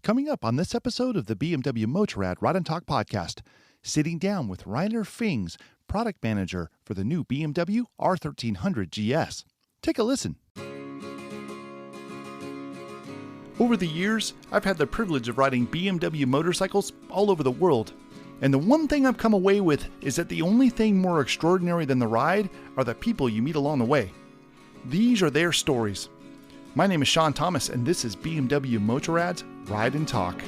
Coming up on this episode of the BMW Motorrad Ride and Talk podcast, sitting down with Reiner Fings, product manager for the new BMW R1300 GS. Take a listen. Over the years, I've had the privilege of riding BMW motorcycles all over the world. And the one thing I've come away with is that the only thing more extraordinary than the ride are the people you meet along the way. These are their stories. My name is Sean Thomas, and this is BMW Motorrad's Ride and Talk.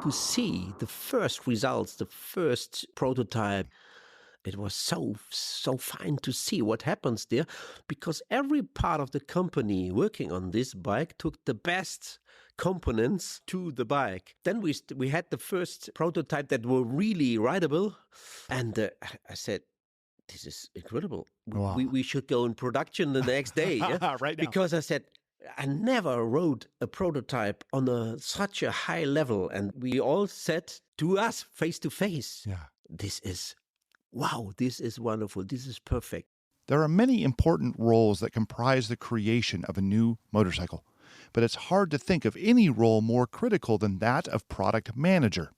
To see the first results, the first prototype, it was so fine to see what happens there, because every part of the company working on this bike took the best components to the bike. Then we had the first prototype that were really rideable, and I said, this is incredible. Wow. We should go in production the next day. Yeah? Right now. Because I said, I never rode a prototype on such a high level. And we all said to us face to face, this is wonderful. This is perfect. There are many important roles that comprise the creation of a new motorcycle, but it's hard to think of any role more critical than that of product manager.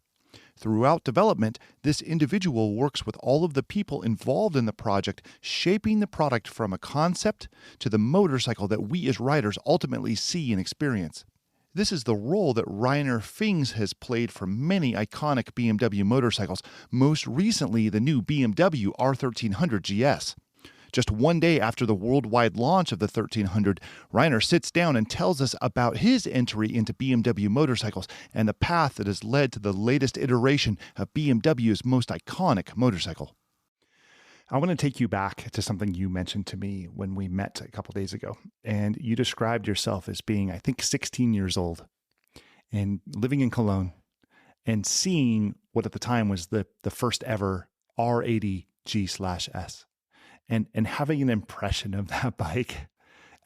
Throughout development, this individual works with all of the people involved in the project, shaping the product from a concept to the motorcycle that we as riders ultimately see and experience. This is the role that Reiner Fings has played for many iconic BMW motorcycles, most recently the new BMW R1300 GS. Just one day after the worldwide launch of the 1300, Reiner sits down and tells us about his entry into BMW motorcycles and the path that has led to the latest iteration of BMW's most iconic motorcycle. I want to take you back to something you mentioned to me when we met a couple days ago. And you described yourself as being, I think, 16 years old and living in Cologne and seeing what at the time was the first ever R80 G/S. And having an impression of that bike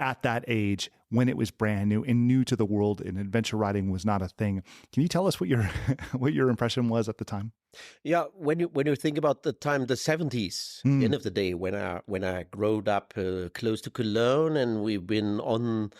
at that age when it was brand new and new to the world and adventure riding was not a thing. Can you tell us what your impression was at the time? Yeah, when you think about the time, the 70s, the end of the day, when I growed up close to Cologne, and we've been on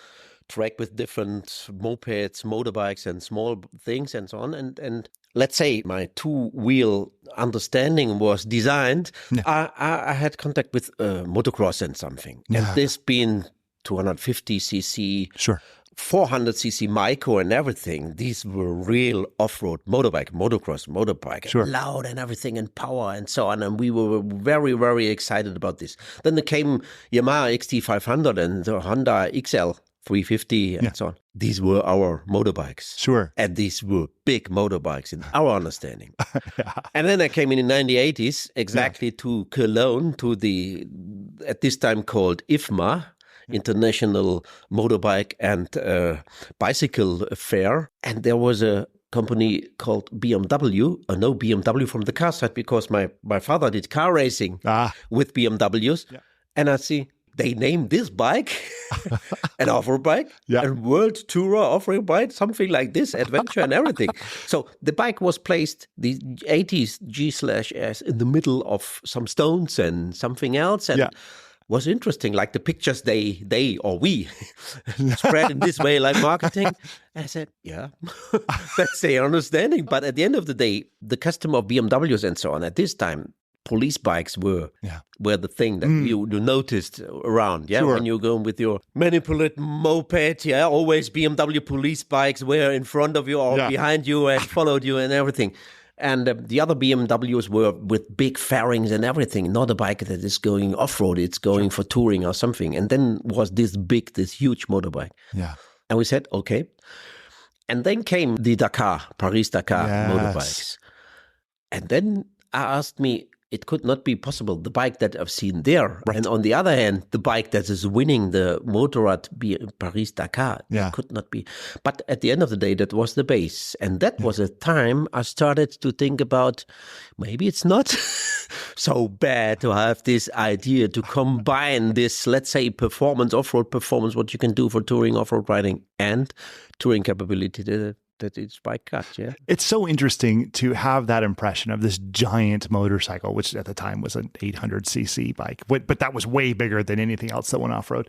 track with different mopeds, motorbikes, and small things and so on, and let's say my two-wheel understanding was designed, I had contact with motocross and something. And this being 250cc, 400cc Micro and everything, these were real off-road motorbike, motocross, motorbike, loud and everything and power and so on. And we were very, very excited about this. Then there came Yamaha XT500 and the Honda XL 350 and so on. These were our motorbikes. And these were big motorbikes in our understanding. And then I came in the 1980s exactly to Cologne, to the, at this time called IFMA, International Motorbike and Bicycle Fair. And there was a company called BMW, no BMW from the car side, because my father did car racing with BMWs. And I see, they named this bike an off-road bike, a world tourer off-road bike, something like this, adventure and everything. So the bike was placed, the 80s G/S, in the middle of some stones and something else. And was interesting, like the pictures they or we spread in this way, like marketing. And I said, that's their understanding. But at the end of the day, the customer of BMWs and so on, at this time, police bikes were the thing that you noticed around. When you go with your manipulate moped, always BMW police bikes were in front of you or behind you and followed you and everything. And the other BMWs were with big fairings and everything, not a bike that is going off-road, it's going for touring or something. And then was this huge motorbike. And we said, okay. And then came the Paris-Dakar motorbikes. And then I asked me, it could not be possible, the bike that I've seen there. And on the other hand, the bike that is winning the Motorrad Paris-Dakar, could not be. But at the end of the day, that was the base. And that was a time I started to think about, maybe it's not so bad to have this idea to combine this, let's say, performance, off-road performance, what you can do for touring, off-road riding, and touring capability that its bike cut. Yeah, it's so interesting to have that impression of this giant motorcycle, which at the time was an 800cc bike, but that was way bigger than anything else that went off road,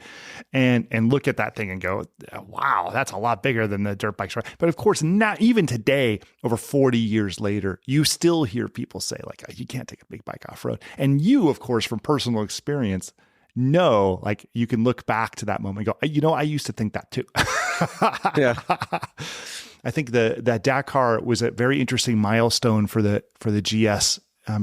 and look at that thing and go, wow, that's a lot bigger than the dirt bikes. But of course, not even today, over 40 years later, you still hear people say like, you can't take a big bike off road, and you, of course, from personal experience, know, like you can look back to that moment and go, I used to think that too. yeah. I think that Dakar was a very interesting milestone for the GS,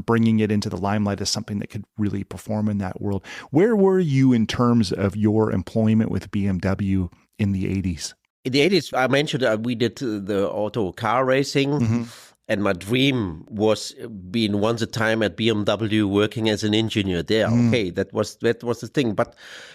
bringing it into the limelight as something that could really perform in that world. Where were you in terms of your employment with BMW in the 80s? In the 80s, I mentioned we did the auto car racing. Mm-hmm. And my dream was being once a time at BMW working as an engineer there. Okay, that was the thing. But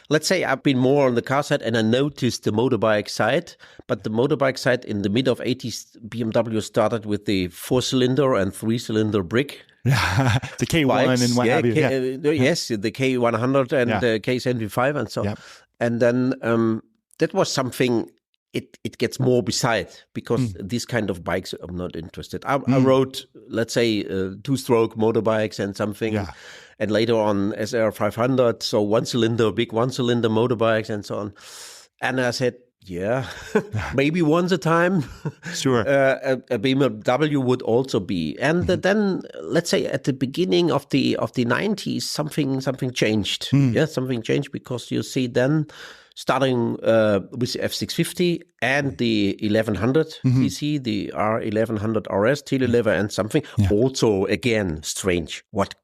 let's say I've been more on the car side and I noticed the motorbike side. But the motorbike side in the mid of 80s, BMW started with the 4-cylinder and 3-cylinder brick. The K1 bikes, and what have you. Yes, the K100 and the K75 and so on. Yep. And then that was something... It gets more beside because these kind of bikes I'm not interested. I rode, let's say, 2-stroke motorbikes and something, and later on SR500, so 1-cylinder, big 1-cylinder motorbikes and so on. And I said, maybe once a time, sure, a BMW would also be. And then, let's say, at the beginning of the 90s, something changed. Something changed because you see then. Starting with the F650 and the 1100 cc, the R1300 RS, tail lever and something. Also, again, strange. What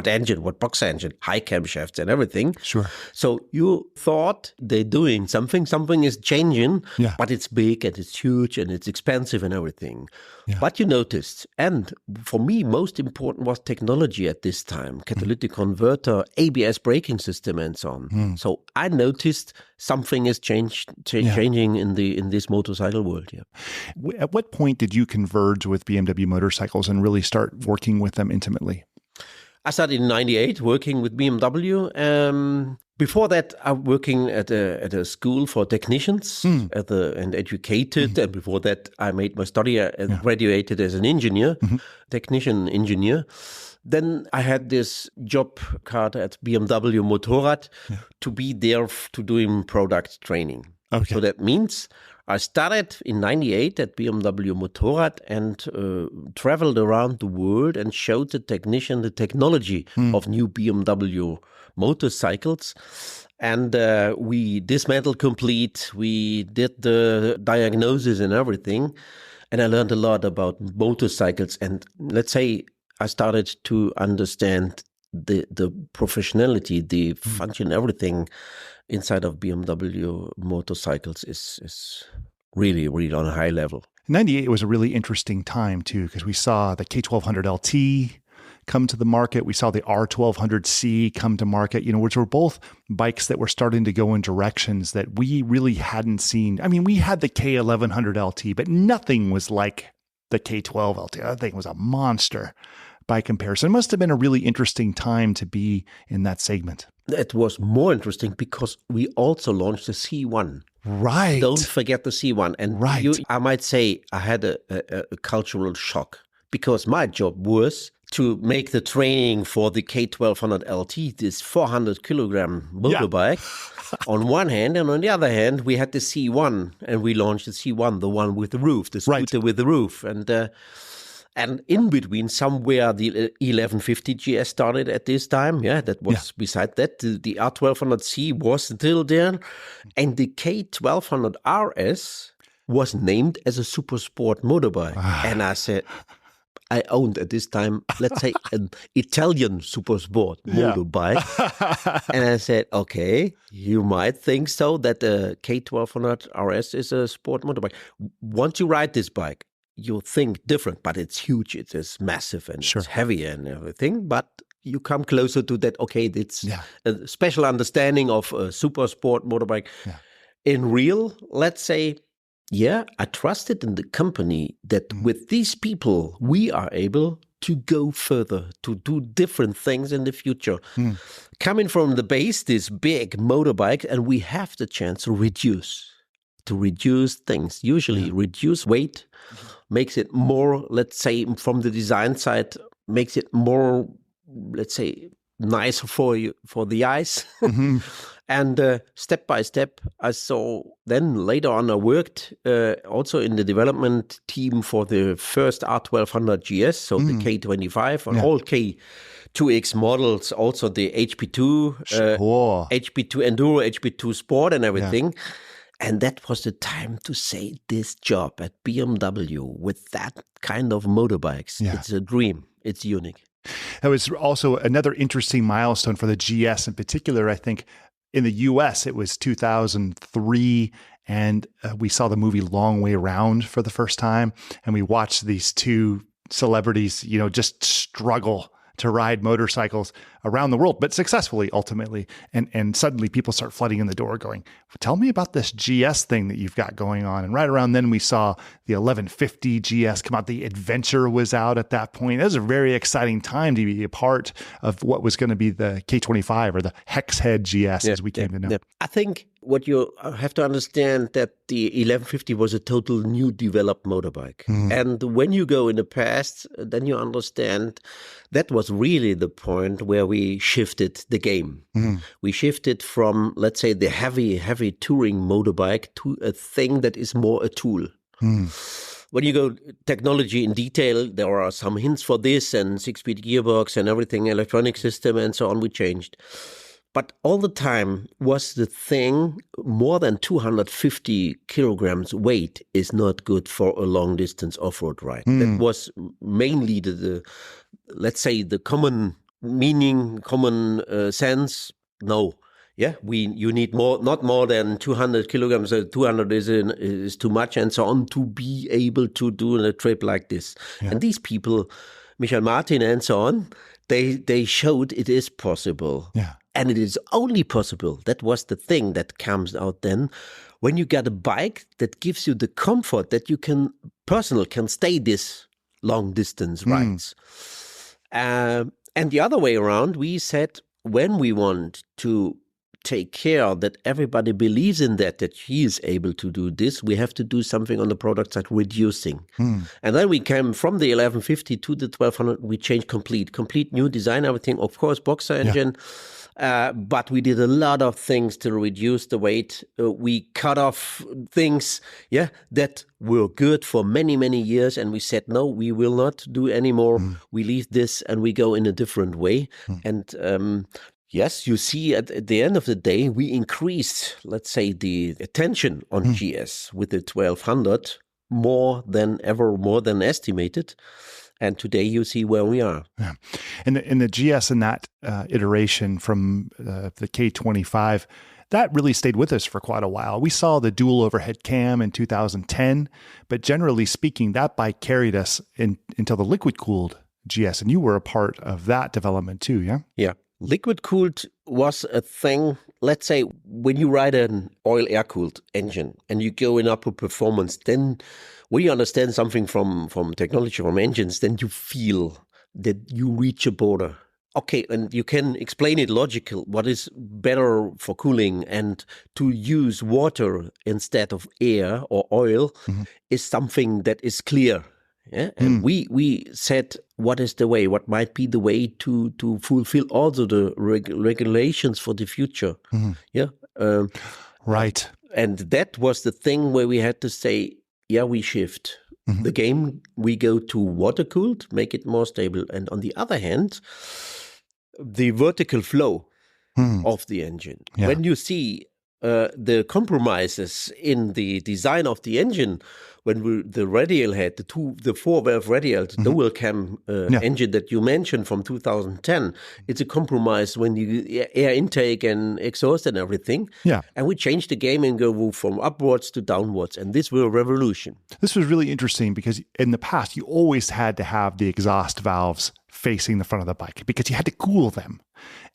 engine? What box engine? High camshafts and everything. Sure. So you thought they're doing something. Something is changing, but it's big and it's huge and it's expensive and everything. Yeah. But you noticed, and for me, most important was technology at this time. Catalytic converter, ABS braking system and so on. So I noticed something is changing in this motorcycle world. Yeah. At what point did you converge with BMW motorcycles and really start working with them intimately? I started in '98 working with BMW. Before that, I was working at a school for technicians and educated. And before that, I made my study and graduated as an engineer, technician engineer. Then I had this job card at BMW Motorrad to be there to doing product training. Okay. So that means I started in '98 at BMW Motorrad and traveled around the world and showed the technician the technology of new BMW motorcycles. And we dismantled complete. We did the diagnosis and everything. And I learned a lot about motorcycles. And let's say I started to understand the professionality, the function, everything inside of BMW motorcycles is really, really on a high level. 98 was a really interesting time too, because we saw the K1200 LT come to the market. We saw the R1200C come to market, which were both bikes that were starting to go in directions that we really hadn't seen. I mean, we had the K1100 LT, but nothing was like the K12 LT. That thing was a monster by comparison. It must have been a really interesting time to be in that segment. It was more interesting because we also launched the C1. Right. Don't forget the C1. And I might say I had a cultural shock because my job was to make the training for the K1200 LT, this 400 kilogram motorbike, on one hand. And on the other hand, we had the C1 and we launched the C1, the one with the roof, the scooter with the roof. And in between, somewhere the 1150 GS started at this time. That was beside that. The R1200C was still there. And the K1200 RS was named as a super sport motorbike. And I said, I owned at this time, let's say, an Italian super sport motorbike. And I said, okay, you might think so that the K1200 RS is a sport motorbike. Once you ride this bike, you think different, but it's huge. It is massive and it's heavy and everything. But you come closer to that. Okay, it's a special understanding of a super sport motorbike. Yeah. In real, let's say, I trusted in the company that with these people, we are able to go further, to do different things in the future. Coming from the base, this big motorbike, and we have the chance to reduce. to reduce things. Usually reduce weight makes it more, let's say, from the design side, makes it more, let's say, nicer for you, for the eyes. And step by step, I saw. Then later on, I worked also in the development team for the first R1300 GS, so the K25 and all K2X models, also the HP2, HP2 Enduro, HP2 Sport, and everything. And that was the time to say this job at BMW with that kind of motorbikes. It's a dream. It's unique. That was also another interesting milestone for the GS in particular. I think in the US, it was 2003, and we saw the movie Long Way Round for the first time. And we watched these two celebrities, just struggle to ride motorcycles around the world, but successfully ultimately. And suddenly people start flooding in the door going, tell me about this GS thing that you've got going on. And right around then we saw the 1150 GS come out. The Adventure was out at that point. It was a very exciting time to be a part of what was going to be the K25 or the Hex Head GS as we came to know. Yeah. I think what you have to understand that the 1150 was a total new developed motorbike. And when you go in the past, then you understand that was really the point where we shifted the game. We shifted from, let's say, the heavy touring motorbike to a thing that is more a tool. When you go technology in detail, there are some hints for this and 6-speed gearbox and everything, electronic system and so on, we changed. But all the time was the thing, more than 250 kilograms weight is not good for a long distance off-road ride. That was mainly the let's say, the common meaning, common sense. No. You need more, not more than 200 kilograms. 200 is too much and so on to be able to do a trip like this. And these people, Michael Martin and so on, they showed it is possible. And it is only possible. That was the thing that comes out then when you get a bike that gives you the comfort that you can stay this long distance rides. And the other way around, we said when we want to take care that everybody believes in that he is able to do this, we have to do something on the product side, reducing. And then we came from the 1150 to the 1200, we changed complete new design, everything, of course, boxer engine. But we did a lot of things to reduce the weight. We cut off things, that were good for many, many years. And we said, no, we will not do anymore. We leave this and we go in a different way. And yes, you see, at the end of the day, we increased, let's say, the attention on GS with the 1200 more than ever, more than estimated. And today you see where we are. And the GS in that iteration from the K25, that really stayed with us for quite a while. We saw the dual overhead cam in 2010, but generally speaking, that bike carried us until the liquid-cooled GS, and you were a part of that development too, yeah? Yeah. Liquid-cooled was a thing, let's say, when you ride an oil-air-cooled engine and you go in upper performance, then when you understand something from technology, from engines, then you feel that you reach a border. Okay, and you can explain it logical, what is better for cooling, and to use water instead of air or oil is something that is clear. Yeah, and we said, what is the way? What might be the way to fulfill also the regulations for the future? Right. And that was the thing where we had to say, we shift the game. We go to water cooled, make it more stable, and on the other hand, the vertical flow of the engine. When you see the compromises in the design of the engine, when the radial head, the 4-valve radial, the dual cam engine that you mentioned from 2010, it's a compromise when you air intake and exhaust and everything. And we changed the game and go from upwards to downwards. And this was a revolution. This was really interesting because in the past, you always had to have the exhaust valves facing the front of the bike because you had to cool them.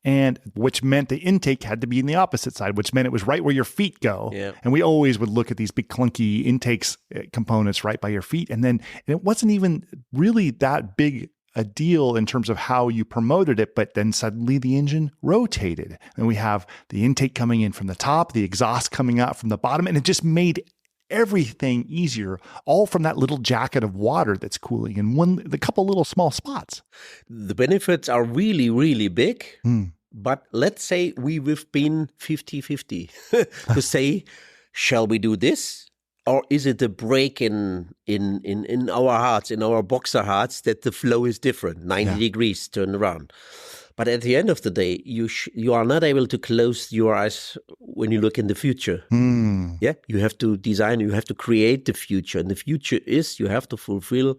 And which meant the intake had to be in the opposite side, which meant it was right where your feet go. And we always would look at these big clunky intakes components right by your feet. And it wasn't even really that big a deal in terms of how you promoted it, but then suddenly the engine rotated and we have the intake coming in from the top, the exhaust coming out from the bottom, and it just made everything easier, all from that little jacket of water that's cooling in the couple little small spots. The benefits are really, really big. But let's say we've been 50-50 to say, shall we do this? Or is it a break in our hearts, in our boxer hearts, that the flow is different, 90 degrees turned around? But at the end of the day, you are not able to close your eyes when you look in the future. Yeah, you have to design, you have to create the future. And the future is you have to fulfill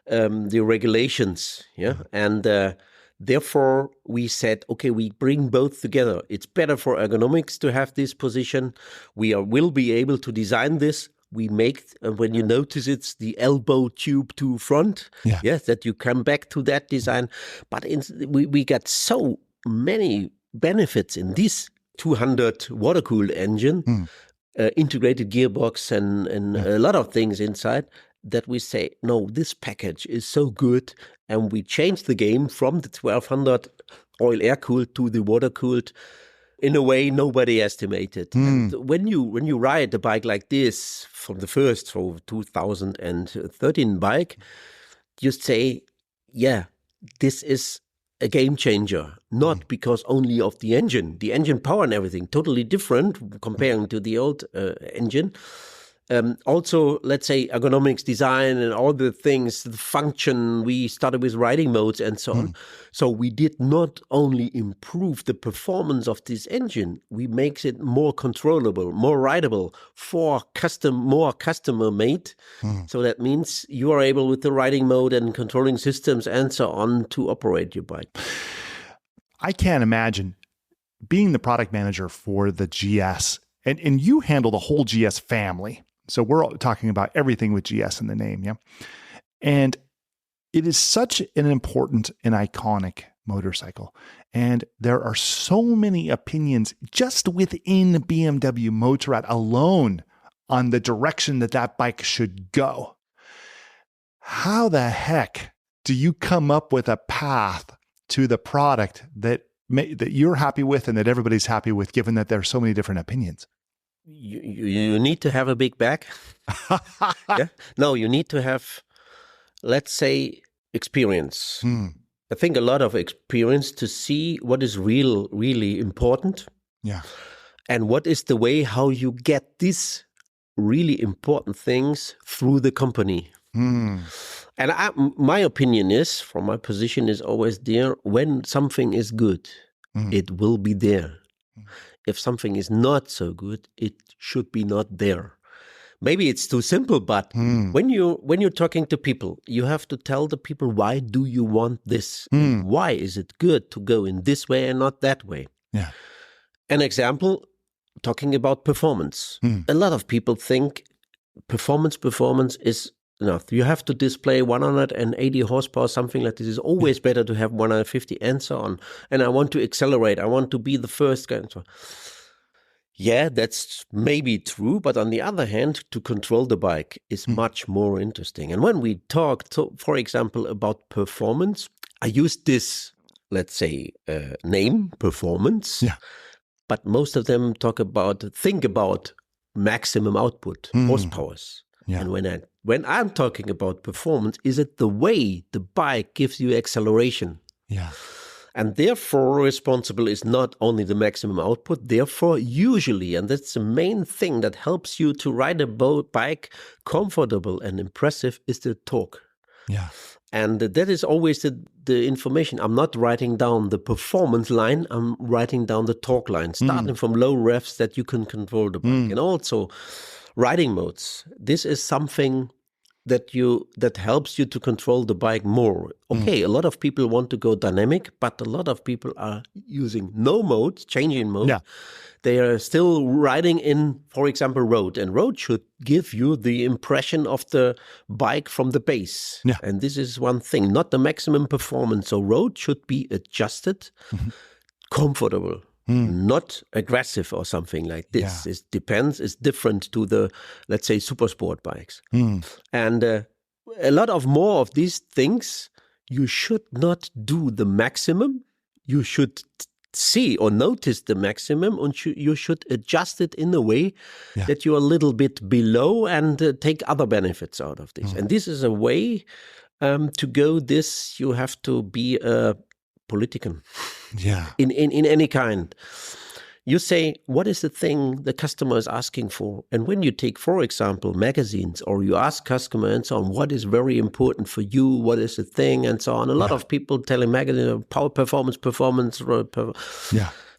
the regulations. Yeah, and therefore we said, okay, we bring both together. It's better for ergonomics to have this position. We will be able to design this. We make, when you notice it's the elbow tube to front, yes, that you come back to that design. But we got so many benefits in this 200 water-cooled engine, integrated gearbox and a lot of things inside, that we say, no, this package is so good. And we changed the game from the 1200 oil-air-cooled to the water-cooled in a way nobody estimated. And when you ride a bike like this from the first 2013 bike, you say, yeah, this is a game changer, not because only of the engine power and everything, totally different comparing to the old engine. Also, let's say ergonomics, design, and all the things, the function, we started with riding modes and so on. So we did not only improve the performance of this engine, we make it more controllable, more rideable, more customer made. So that means you are able with the riding mode and controlling systems and so on to operate your bike. I can't imagine being the product manager for the GS, and you handle the whole GS family. So we're talking about everything with GS in the name, yeah? And it is such an important and iconic motorcycle. And there are so many opinions just within BMW Motorrad alone on the direction that bike should go. How the heck do you come up with a path to the product that you're happy with and that everybody's happy with, given that there are so many different opinions? You need to have a big bag. Yeah? No, you need to have, let's say, experience. I think a lot of experience to see what is really important. Yeah. And what is the way how you get these really important things through the company. And my opinion is, from my position, is always there, when something is good, it will be there. If something is not so good, it should be not there. Maybe it's too simple, but when you're talking to people, you have to tell the people, why do you want this? Why is it good to go in this way and not that way? Yeah. An example, talking about performance. A lot of people think performance is enough. You have to display 180 horsepower, something like this. It's always better to have 150 and so on. And I want to accelerate. I want to be the first guy. And so on. Yeah, that's maybe true. But on the other hand, to control the bike is much more interesting. And when we talk, for example, about performance, I use this, let's say, name, performance. Yeah. But most of them think about maximum output, horsepowers. Yeah. And when I'm talking about performance, is it the way the bike gives you acceleration? Yeah. And therefore, responsible is not only the maximum output, therefore, usually, and that's the main thing that helps you to ride a bike comfortable and impressive, is the torque. Yeah. And that is always the information. I'm not writing down the performance line, I'm writing down the torque line, starting from low revs that you can control the bike. And also, riding modes. This is something that helps you to control the bike more. Okay, a lot of people want to go dynamic, but a lot of people are using no mode, changing mode. Yeah. They are still riding in, for example, road. And road should give you the impression of the bike from the base. Yeah. And this is one thing, not the maximum performance. So road should be adjusted, comfortable. Not aggressive or something like this. Yeah. It depends. It's different to the, let's say, super sport bikes. And a lot of more of these things, you should not do the maximum. You should see or notice the maximum, and you should adjust it in a way that you're a little bit below and take other benefits out of this. And this is a way to go this. You have to be a politician in any kind. You say, what is the thing the customer is asking for? And when you take, for example, magazines, or you ask customer and so on, what is very important for you? What is the thing? And so on. A lot of people telling magazine, power performance. Then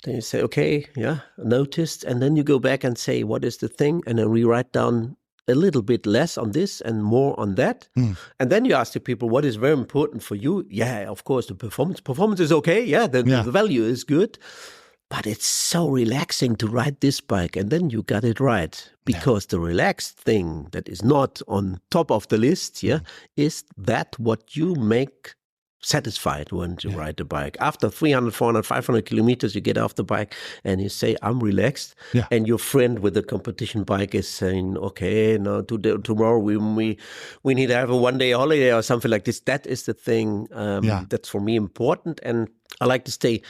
you say, okay, noticed. And then you go back and say, what is the thing? And then we write down a little bit less on this and more on that. And then you ask the people, what is very important for you? Yeah, of course, the performance. Performance is okay. The value is good. But it's so relaxing to ride this bike. And then you got it right. Because the relaxed thing that is not on top of the list, is that what you make satisfied when you ride the bike. After 300, 400, 500 kilometers, you get off the bike and you say, I'm relaxed. And your friend with the competition bike is saying, okay, no, tomorrow we need to have a one-day holiday or something like this. That is the thing that's for me important. And I like to stay.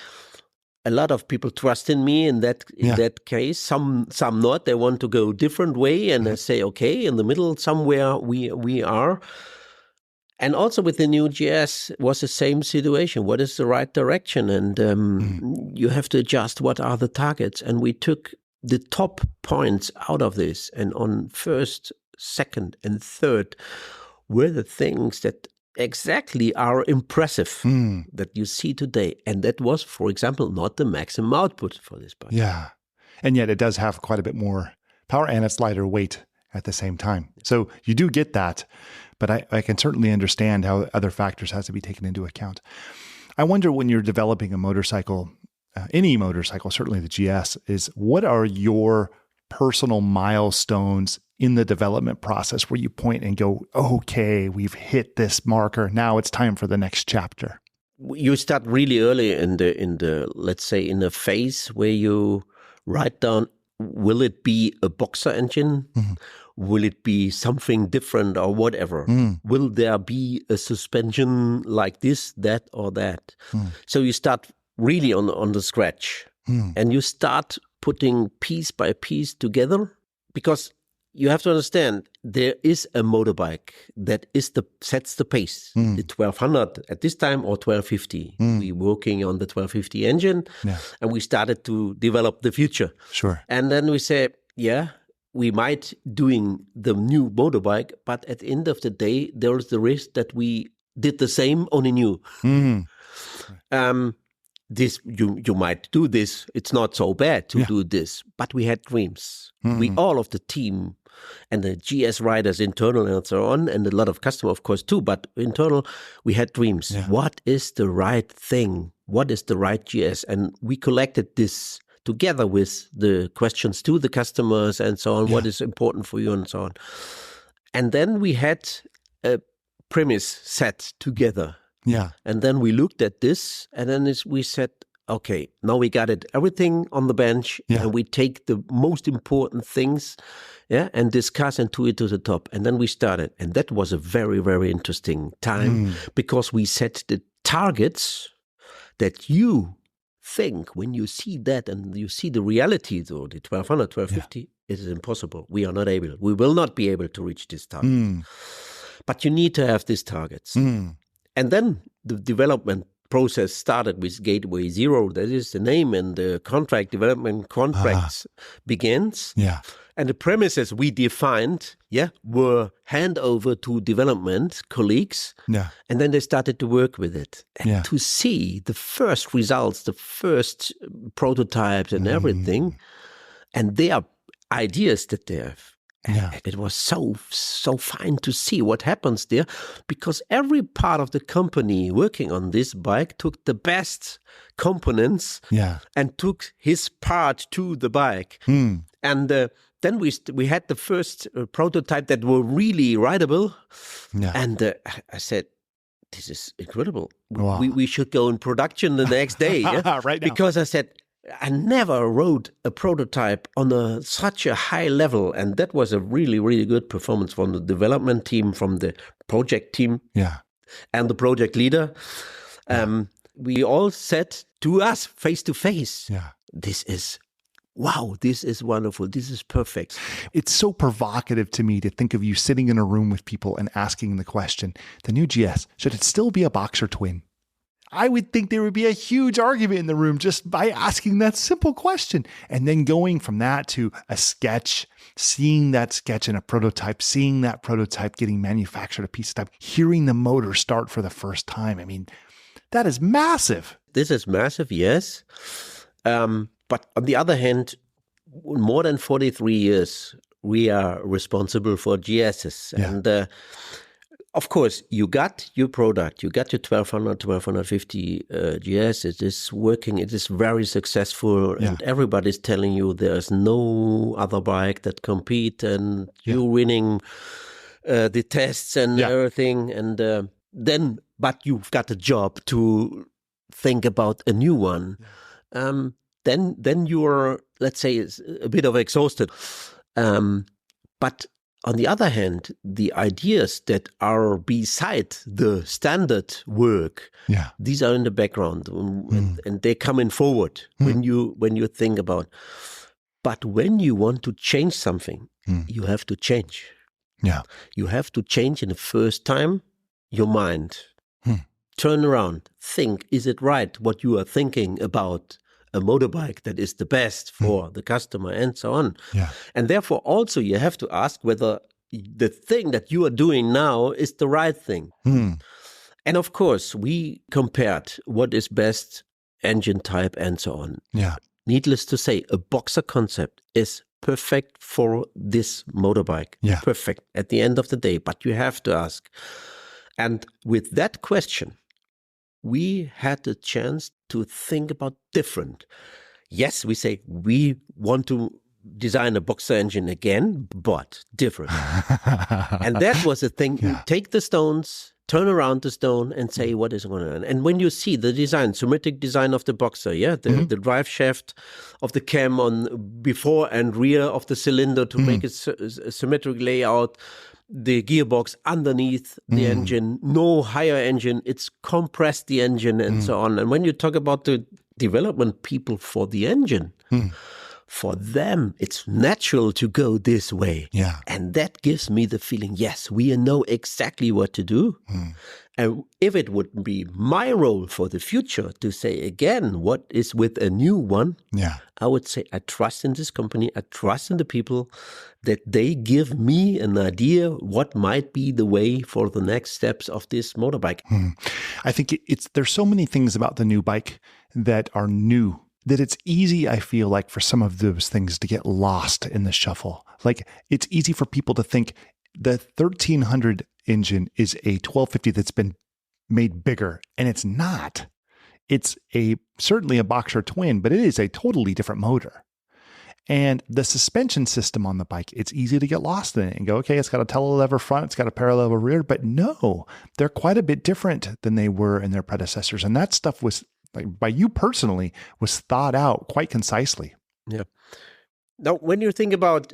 A lot of people trust in me in that case. Some not. They want to go different way, and they say, okay, in the middle somewhere we are. And also with the new GS was the same situation. What is the right direction? And you have to adjust what are the targets. And we took the top points out of this. And on first, second, and third were the things that exactly are impressive that you see today. And that was, for example, not the maximum output for this bike. Yeah. And yet it does have quite a bit more power and it's lighter weight at the same time. So you do get that, but I can certainly understand how other factors has to be taken into account. I wonder when you're developing a motorcycle, any motorcycle, certainly the GS, is what are your personal milestones in the development process where you point and go, okay, we've hit this marker. Now it's time for the next chapter. You start really early in the let's say in a phase where you write down, will it be a boxer engine? Will it be something different or whatever? Will there be a suspension like this, that, or that? So you start really on the scratch and you start putting piece by piece together, because you have to understand there is a motorbike that sets the pace. The 1200 at this time or 1250. We're working on the 1250 engine and we started to develop the future. Sure. And then we say, we might doing the new motorbike, but at the end of the day, there is the risk that we did the same, only new. This you might do this. It's not so bad to do this, but we had dreams. We all of the team and the GS riders internal and so on, and a lot of customer of course too. But internal, we had dreams. What is the right thing? What is the right GS? And we collected this together with the questions to the customers and so on. What is important for you and so on. And then we had a premise set together. And then we looked at this, and then we said, okay, now we got it, everything on the bench, and we take the most important things, and discuss and do it to the top. And then we started, and that was a very, very interesting time because we set the targets that you think when you see that and you see the reality, though, the 1200, 1250, it is impossible. We are not able. We will not be able to reach this target. But you need to have these targets. And then the development process started with Gateway Zero. That is the name, and the development contracts begins. And the premises we defined, were hand over to development colleagues. And then they started to work with it. And to see the first results, the first prototypes and everything, and their ideas that they have. It was so fine to see what happens there, because every part of the company working on this bike took the best components and took his part to the bike. And then we had the first prototype that were really rideable. And I said, this is incredible. Wow. We should go in production the next day. Right now. Because I said, I never rode a prototype on such a high level, and that was a really, really good performance from the development team, from the project team, and the project leader. we all said to us face to face, Yeah. this is wow, this is wonderful. This is perfect. It's so provocative to me to think of you sitting in a room with people and asking the question, the new GS, should it still be a boxer twin? I would think there would be a huge argument in the room just by asking that simple question. And then going from that to a sketch, seeing that sketch in a prototype, seeing that prototype getting manufactured a piece of time, hearing the motor start for the first time. I mean, that is massive. This is massive, yes. But on the other hand, more than 43 years, we are responsible for GSs. Yeah. And of course, you got your product, you got your 1200, 1250 GS. It is working, it is very successful, and everybody's telling you there's no other bike that compete, and you're winning the tests and everything. And but you've got a job to think about a new one. Then you're, let's say, a bit of exhausted. But on the other hand, the ideas that are beside the standard work, these are in the background, and they're coming forward when you think about. But when you want to change something, you have to change. Yeah, you have to change in the first time your mind. Turn around, think: is it right what you are thinking about a motorbike that is the best for the customer, and so on. Yeah. And therefore also you have to ask whether the thing that you are doing now is the right thing. And of course, we compared what is best engine type and so on. Yeah. Needless to say, a boxer concept is perfect for this motorbike. Yeah. Perfect at the end of the day, but you have to ask. And with that question, we had the chance to think about different. Yes, we say we want to design a boxer engine again, but different. And that was the thing. You take the stones, turn around the stone and say what is going on. And when you see the design, symmetric design of the boxer, the drive shaft of the cam on before and rear of the cylinder to make a symmetric layout, the gearbox underneath the engine, no higher engine, it's compressed the engine and so on. And when you talk about the development people for the engine, for them, it's natural to go this way. Yeah. And that gives me the feeling, yes, we know exactly what to do. And if it would be my role for the future to say again, what is with a new one, I would say I trust in this company, I trust in the people that they give me an idea what might be the way for the next steps of this motorbike. I think there's so many things about the new bike that are new that it's easy, I feel like, for some of those things to get lost in the shuffle. Like, it's easy for people to think the 1300 engine is a 1250 that's been made bigger, and it's not. It's certainly a boxer twin, but it is a totally different motor. And the suspension system on the bike, it's easy to get lost in it and go, okay, it's got a telelever front, it's got a parallel rear, but no, they're quite a bit different than they were in their predecessors. And that stuff was, by you personally, was thought out quite concisely. Yeah. Now, when you think about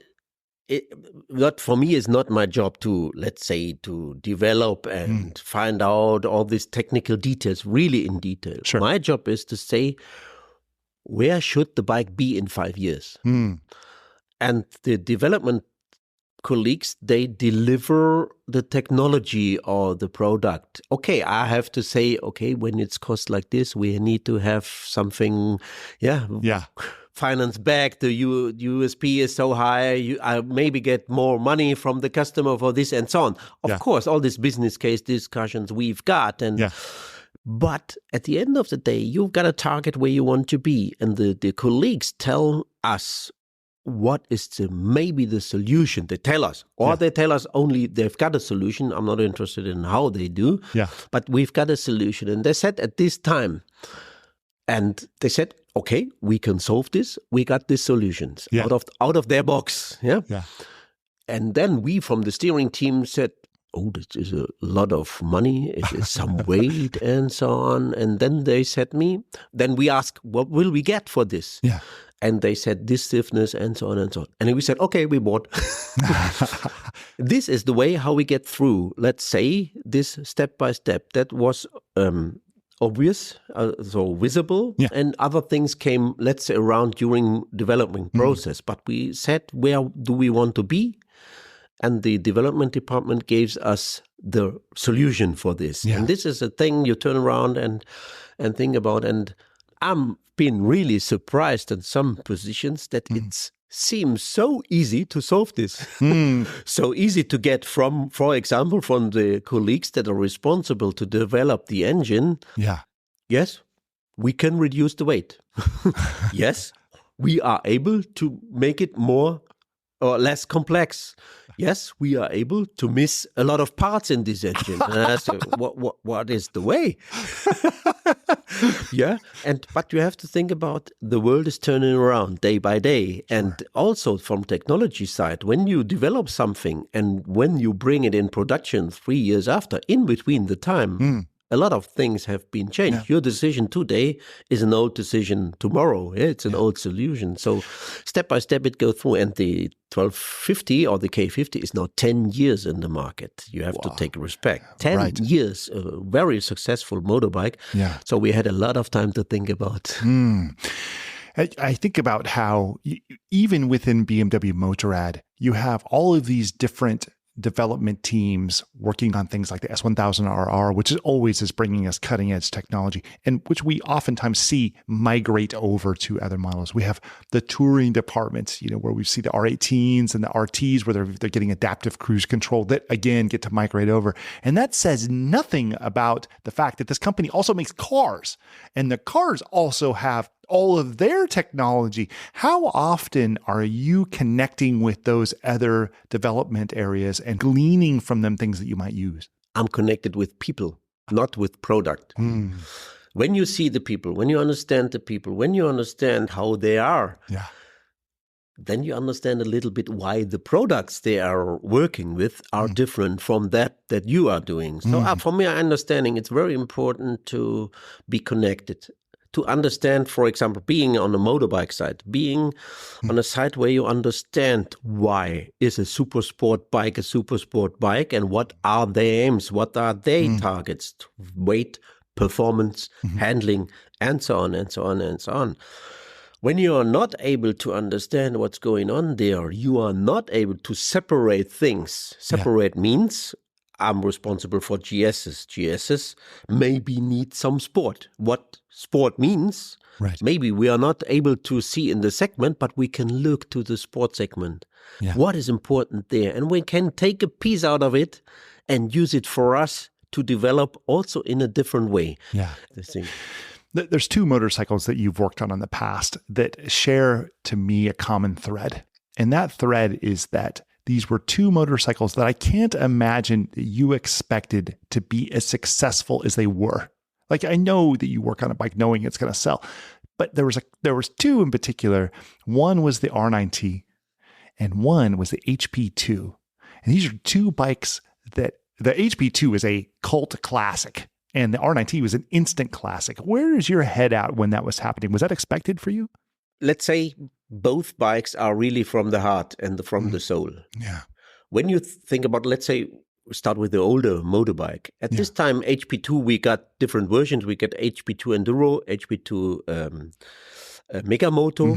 it, that for me is not my job to, let's say, to develop and find out all these technical details, really in detail. Sure. My job is to say, where should the bike be in 5 years? And the development colleagues, they deliver the technology or the product. Okay, I have to say, okay, when it's cost like this, we need to have something, finance back. The USP is so high, I maybe get more money from the customer for this and so on. Of course, all these business case discussions we've got. But at the end of the day, you've got a target where you want to be. And the colleagues tell us what is maybe the solution. They tell us, or they tell us only they've got a solution. I'm not interested in how they do, but we've got a solution. And they said at this time, and they said, okay, we can solve this. We got these solutions out of their box. And then we from the steering team said, oh, this is a lot of money. It is some weight and so on. And then they said then we asked, what will we get for this? And they said this stiffness and so on and so on. And we said, okay, we bought. This is the way how we get through, let's say, this step by step. That was obvious, so visible, and other things came, let's say, around during development process. But we said, where do we want to be? And the development department gives us the solution for this. And this is a thing you turn around and think about. And I'm been really surprised in some positions that it seems so easy to solve this. So easy to get from, for example, from the colleagues that are responsible to develop the engine. Yes, we can reduce the weight. Yes, we are able to make it more or less complex. Yes, we are able to miss a lot of parts in this engine. And I say, what is the way? But you have to think about the world is turning around day by day. And also from technology side, when you develop something and when you bring it in production 3 years after, in between the time, a lot of things have been changed. Your decision today is an old decision tomorrow. It's an old solution. So step by step it goes through. And the 1250 or the K50 is now 10 years in the market. You have to take respect. 10 years, a very successful motorbike. So we had a lot of time to think about. I think about how even within BMW Motorrad, you have all of these different development teams working on things like the S1000RR, which is always bringing us cutting edge technology, and which we oftentimes see migrate over to other models. We have the touring departments, where we see the R18s and the RTs, where they're getting adaptive cruise control that again get to migrate over. And that says nothing about the fact that this company also makes cars, and the cars also have all of their technology. How often are you connecting with those other development areas and gleaning from them things that you might use? I'm connected with people, not with product. When you see the people, when you understand the people, when you understand how they are, then you understand a little bit why the products they are working with are different from that you are doing. So for me, understanding, it's very important to be connected. To understand, for example, being on a motorbike side, being on a side where you understand why is a super sport bike, and what are their aims, what are their targets, weight, performance, handling, and so on, and so on, and so on. When you are not able to understand what's going on there, you are not able to separate things. Separate means I'm responsible for GSs. GSs maybe need some sport. What sport means, maybe we are not able to see in the segment, but we can look to the sport segment. What is important there? And we can take a piece out of it and use it for us to develop also in a different way. This thing. There's two motorcycles that you've worked on in the past that share, to me, a common thread. And that thread is that these were two motorcycles that I can't imagine you expected to be as successful as they were. Like, I know that you work on a bike knowing it's going to sell, but there was two in particular. One was the R9T and one was the HP2. And these are two bikes that the HP2 is a cult classic and the R9T was an instant classic. Where is your head at when that was happening? Was that expected for you? Let's say both bikes are really from the heart and from the soul. When you think about, let's say, start with the older motorbike. At this time, HP2, we got different versions. We got HP2 Enduro, HP2 Mega Moto,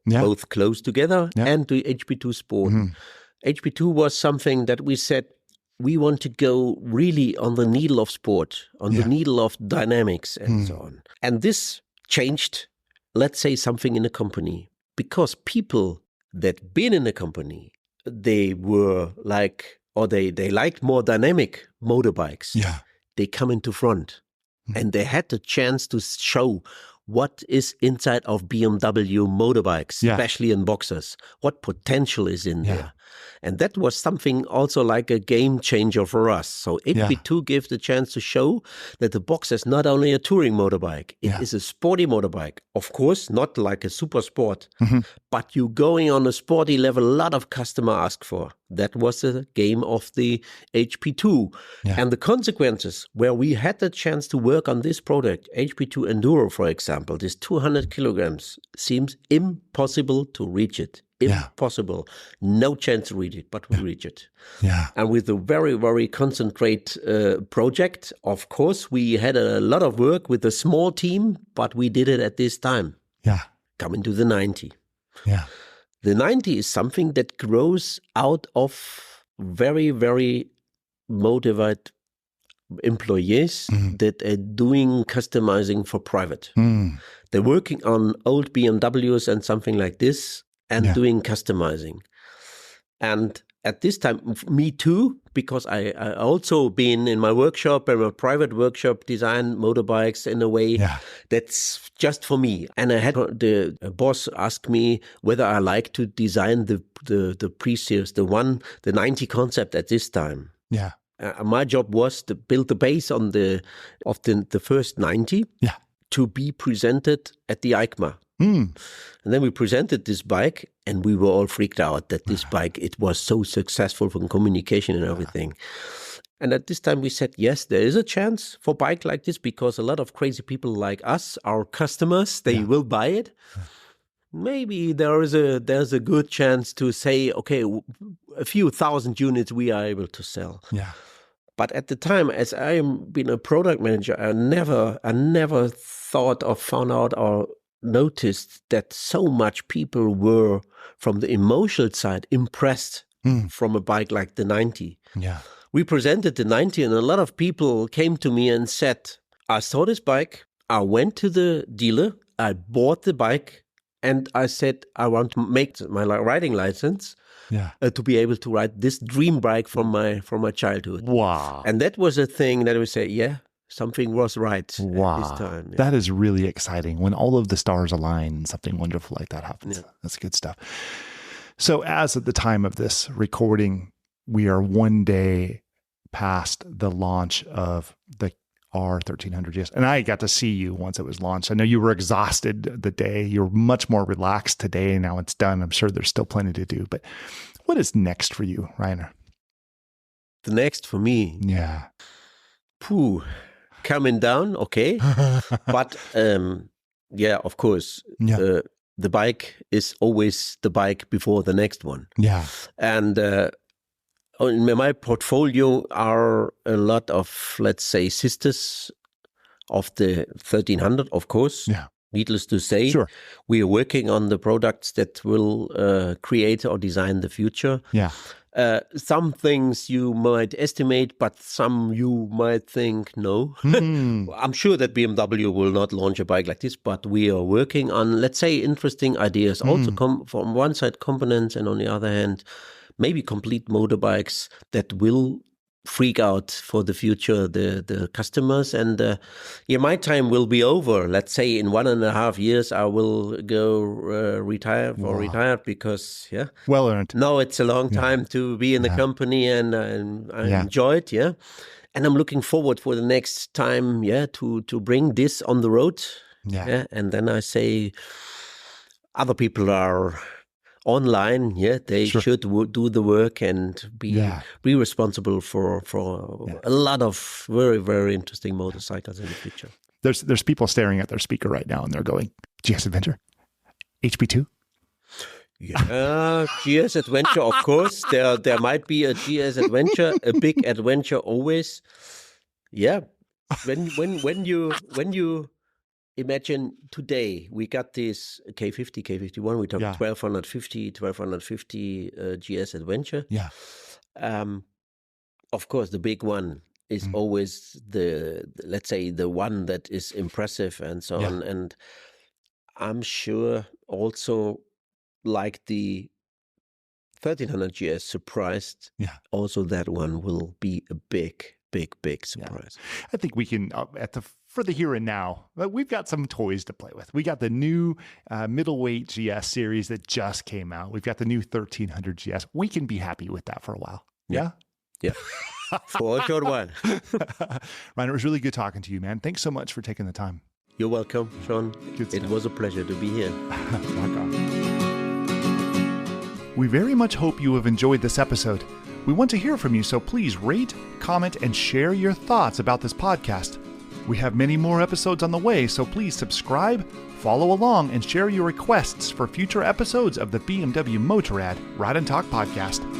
both close together, and the HP2 Sport. HP2 was something that we said, we want to go really on the needle of sport, on the needle of dynamics and so on. And this changed, let's say, something in a company, because people that been in a company, they were like, or they liked more dynamic motorbikes. They come into front and they had the chance to show what is inside of BMW motorbikes, especially in boxers, what potential is in there. And that was something also like a game changer for us. So HP2 gave the chance to show that the Boxer is not only a touring motorbike, it is a sporty motorbike. Of course, not like a super sport, but you going on a sporty level, a lot of customer ask for. That was the game of the HP2. And the consequences, where we had the chance to work on this product, HP2 Enduro, for example, this 200 kilograms, seems impossible to reach it. Impossible. No chance to reach it, but we reach it. Yeah. And with a very, very concentrate project, of course, we had a lot of work with a small team, but we did it at this time. Yeah. Coming to the nineT. Yeah. The nineT is something that grows out of very, very motivated employees that are doing customizing for private. They're working on old BMWs and something like this and doing customizing. And at this time, me too, because I also been in my workshop, in a private workshop, design motorbikes in a way that's just for me. And I had the boss ask me whether I like to design the pre-series, the nineT concept at this time. Yeah. My job was to build the base on the first nineT to be presented at the EICMA. And then we presented this bike, and we were all freaked out that this bike, it was so successful from communication and everything. And at this time we said, yes, there is a chance for bike like this because a lot of crazy people like us, our customers, they will buy it. Maybe there's a good chance to say, okay, a few thousand units we are able to sell. Yeah. But at the time, as I am been a product manager, I never found out or noticed that so much people were, from the emotional side, impressed from a bike like the nineT. Yeah. We presented the nineT, and a lot of people came to me and said, I saw this bike, I went to the dealer, I bought the bike, and I said, I want to make my riding license to be able to ride this dream bike from my childhood. Wow. And that was a thing that we say, something was right at this time. That is really exciting when all of the stars align and something wonderful like that happens. That's good stuff. So as at the time of this recording, we are one day past the launch of the R1300 GS. And I got to see you once it was launched. I know you were exhausted the day. You're much more relaxed today. Now it's done. I'm sure there's still plenty to do. But what is next for you, Reiner? The next for me? Yeah. Coming down, okay. But of course, the bike is always the bike before the next one. Yeah. And in my portfolio are a lot of, let's say, sisters of the 1300, of course. Yeah. Needless to say, we are working on the products that will create or design the future. Yeah. Some things you might estimate, but some you might think, no. I'm sure that BMW will not launch a bike like this, but we are working on, let's say, interesting ideas. Also from one side, components, and on the other hand, maybe complete motorbikes that will freak out for the future, the customers. And my time will be over. Let's say in 1.5 years, I will go retired because, well earned. No, it's a long time to be in the company, and I enjoy it, And I'm looking forward for the next time, to bring this on the road. And then I say, other people are online, they should do the work and be responsible for a lot of very, very interesting motorcycles in the future. There's people staring at their speaker right now and they're going, GS Adventure, HP2. Yeah, GS Adventure, of course. There might be a GS Adventure, a big adventure always. Yeah, when you imagine today, we got this K50, K51, we talked 1250 GS Adventure. Yeah. Of course, the big one is always let's say, the one that is impressive and so on. And I'm sure also, like the 1300 GS surprised, also that one will be a big surprise. I think we can, for the here and now, we've got some toys to play with. We got the new middleweight GS series that just came out. We've got the new 1300 GS. We can be happy with that for a while. Yeah? Yeah. For a short while. Reiner, it was really good talking to you, man. Thanks so much for taking the time. You're welcome, Sean. It was a pleasure to be here. Rock on. We very much hope you have enjoyed this episode. We want to hear from you, so please rate, comment, and share your thoughts about this podcast. We have many more episodes on the way, so please subscribe, follow along, and share your requests for future episodes of the BMW Motorrad Ride and Talk podcast.